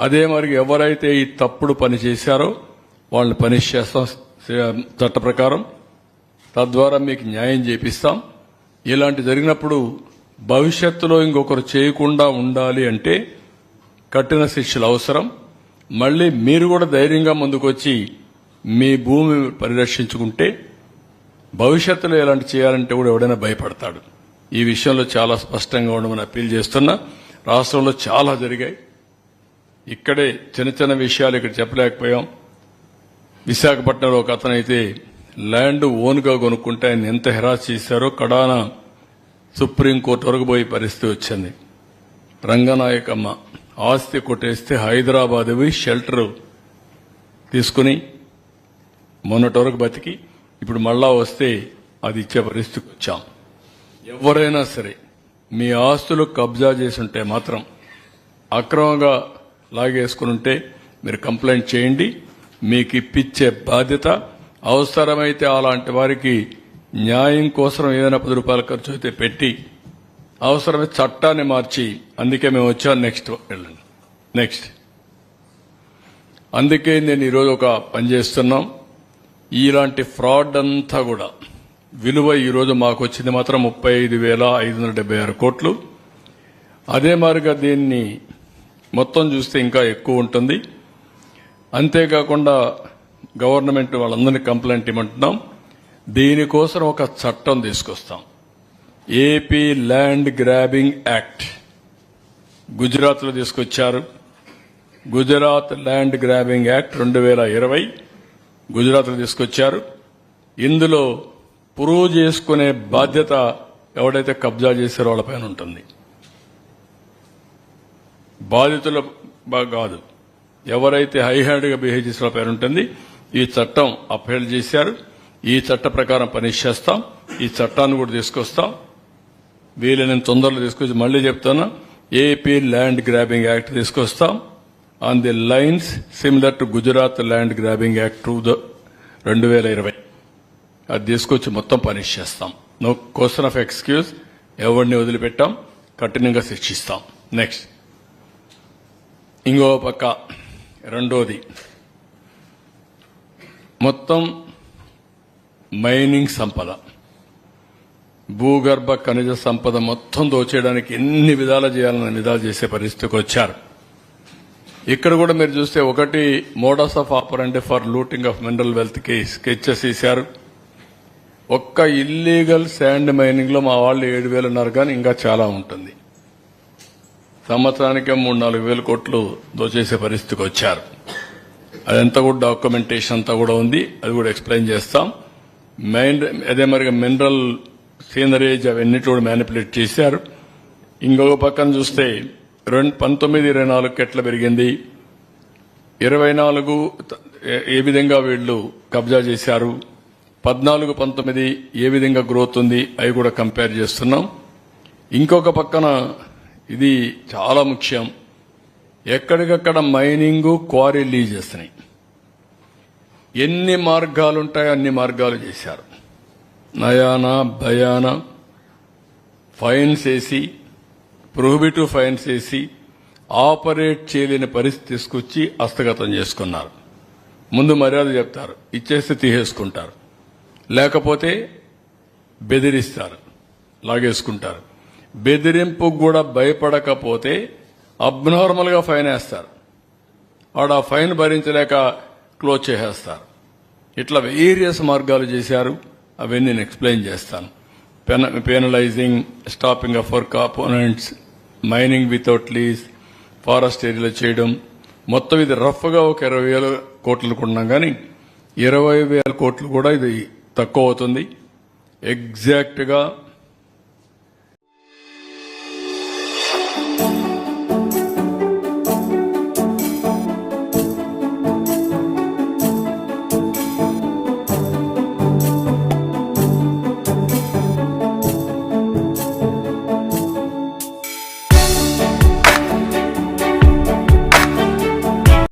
అదే మరి ఎవరైతే ఈ తప్పుడు పని చేశారో వాళ్ళని పనిష్ చేస్తాం చట్ట ప్రకారం. తద్వారా మీకు న్యాయం చేపిస్తాం. ఇలాంటి జరిగినప్పుడు భవిష్యత్తులో ఇంకొకరు చేయకుండా ఉండాలి అంటే కఠిన శిక్షలు అవసరం. మళ్లీ మీరు కూడా ధైర్యంగా ముందుకొచ్చి మీ భూమి పరిరక్షించుకుంటే భవిష్యత్తులో ఎలాంటి చేయాలంటే కూడా ఎవడైనా భయపడతాడు. ఈ విషయంలో చాలా స్పష్టంగా ఉండమని అప్పీల్ చేస్తున్నా. రాష్ట్రంలో చాలా జరిగాయి. ఇక్కడే చిన్న చిన్న విషయాలు ఇక్కడ చెప్పలేకపోయాం. విశాఖపట్నంలో ఒక అతనైతే ల్యాండ్ ఓన్గా కొనుక్కుంటే ఆయన ఎంత హెరాస్ చేశారో కడాన సుప్రీంకోర్టు వరకు పోయే పరిస్థితి వచ్చింది. రంగనాయకమ్మ ఆస్తి కొట్టేస్తే హైదరాబాద్ పోయి షెల్టర్ తీసుకుని మొన్నటి వరకు బతికి ఇప్పుడు మళ్ళా వస్తే అది ఇచ్చే పరిస్థితికి వచ్చాం. ఎవరైనా సరే మీ ఆస్తులు కబ్జా చేసి ఉంటే మాత్రం అక్రమంగా లాగేసుకుని ఉంటే మీరు కంప్లైంట్ చేయండి. మీకు ఇప్పించే బాధ్యత. అవసరమైతే అలాంటి వారికి న్యాయం కోసం ఏదైనా 10 రూపాయల ఖర్చు అయితే పెట్టి అవసరమైతే చట్టాన్ని మార్చి, అందుకే మేము వచ్చాం. నెక్స్ట్ అందుకే నేను ఈరోజు ఒక పని చేస్తున్నాం. ఇలాంటి ఫ్రాడ్ అంతా కూడా విలువ ఈరోజు మాకు వచ్చింది మాత్రం 35,576 కోట్లు. అదే మాదిరిగా దీన్ని మొత్తం చూస్తే ఇంకా ఎక్కువ ఉంటుంది. అంతేకాకుండా గవర్నమెంట్ వాళ్ళందరినీ కంప్లైంట్ ఇవ్వమంటున్నాం. దీనికోసం ఒక చట్టం తీసుకొస్తాం. ఏపీ ల్యాండ్ గ్రాబింగ్ యాక్ట్ గుజరాత్లో తీసుకొచ్చారు. గుజరాత్ ల్యాండ్ గ్రాబింగ్ యాక్ట్ 2020 గుజరాత్లో తీసుకొచ్చారు. ఇందులో ప్రూవ్ చేసుకునే బాధ్యత ఎవడైతే కబ్జా చేశారో వాళ్ళపైన ఉంటుంది. బాధితుల కాదు, ఎవరైతే హైహ్యాండ్గా బిహేవ్ చేసిన వాళ్ళపైన ఉంటుంది. ఈ చట్టం అప్హెల్డ్ చేశారు. ఈ చట్ట ప్రకారం పనిష్ చేస్తాం. ఈ చట్టాన్ని కూడా తీసుకొస్తాం. వీలైనంత తొందరలో తీసుకొచ్చి మళ్లీ చెప్తాను, ఏపీ ల్యాండ్ గ్రాబింగ్ యాక్ట్ తీసుకొస్తాం on the lines similar to Gujarat land grabbing act 2020. అది తీసుకొచ్చి మొత్తం పనిష్ చేస్తాం. No question of excuse. ఎవరిని వదిలిపెట్టాం, కఠినంగా శిక్షిస్తాం. నెక్స్ట్ ఇంకో పక్క రెండోది మొత్తం మైనింగ్ సంపద, భూగర్భ ఖనిజ సంపద మొత్తం దోచేయడానికి ఎన్ని విధాలు చేయాలన్న విధాలు చేసే పరిస్థితికి వచ్చారు. ఇక్కడ కూడా మీరు చూస్తే ఒకటి modus of ఆపరెండి for looting of mineral wealth కి స్కెచెస్ వేశారు. ఒక్క ఇల్లీగల్ శాండ్ మైనింగ్ లో మా వాళ్ళు 7,000 కానీ ఇంకా చాలా ఉంటుంది. సంవత్సరానికే 3-4 వేల కోట్లు దోచేసే పరిస్థితికి వచ్చారు. అదంతా కూడా డాక్యుమెంటేషన్ అంతా కూడా ఉంది. అది కూడా ఎక్స్ప్లెయిన్ చేస్తాం. అదే మరిగా మినరల్ సీనరేజ్ అవన్నీ కూడా మ్యానిపులేట్ చేశారు. ఇంకొక పక్కన చూస్తే 19-24 ఎట్లా పెరిగింది, 24 ఏ విధంగా వీళ్లు కబ్జా చేశారు, 14-19 ఏ విధంగా గ్రోత్ ఉంది, అవి కూడా కంపేర్ చేస్తున్నాం. ఇంకొక పక్కన ఇది చాలా ముఖ్యం, ఎక్కడికక్కడ మైనింగ్ క్వారీ లీజ్ చేస్తున్నాయి. ఎన్ని మార్గాలుంటాయో అన్ని మార్గాలు చేశారు. నయానా భయానా ఫైన్స్ వేసి, ప్రొహిబిటివ్ ఫైన్స్ వేసి ఆపరేట్ చేయలేని పరిస్థితి తీసుకొచ్చి హస్తగతం చేసుకున్నారు. ముందు మర్యాద చెప్తారు, ఇచ్చేస్తే తీసేసుకుంటారు, లేకపోతే బెదిరిస్తారు, లాగేసుకుంటారు. బెదిరింపుకు కూడా భయపడకపోతే అబ్నార్మల్ గా ఫైన్ వేస్తారు. వాడు ఆ ఫైన్ భరించలేక క్లోజ్ చేసేస్తారు. ఇట్లా వేరియస్ మార్గాలు చేశారు. అవన్నీ నేను ఎక్స్ప్లెయిన్ చేస్తాను. Penalising, stopping of work components, mining without lease, forest ఏరియాలో చేయడం, మొత్తం ఇది రఫ్ గా ఒక 20,000 కోట్లు కొన్నాం కానీ 20,000 కోట్లు కూడా ఇది తక్కువ అవుతుంది. ఎగ్జాక్ట్ గా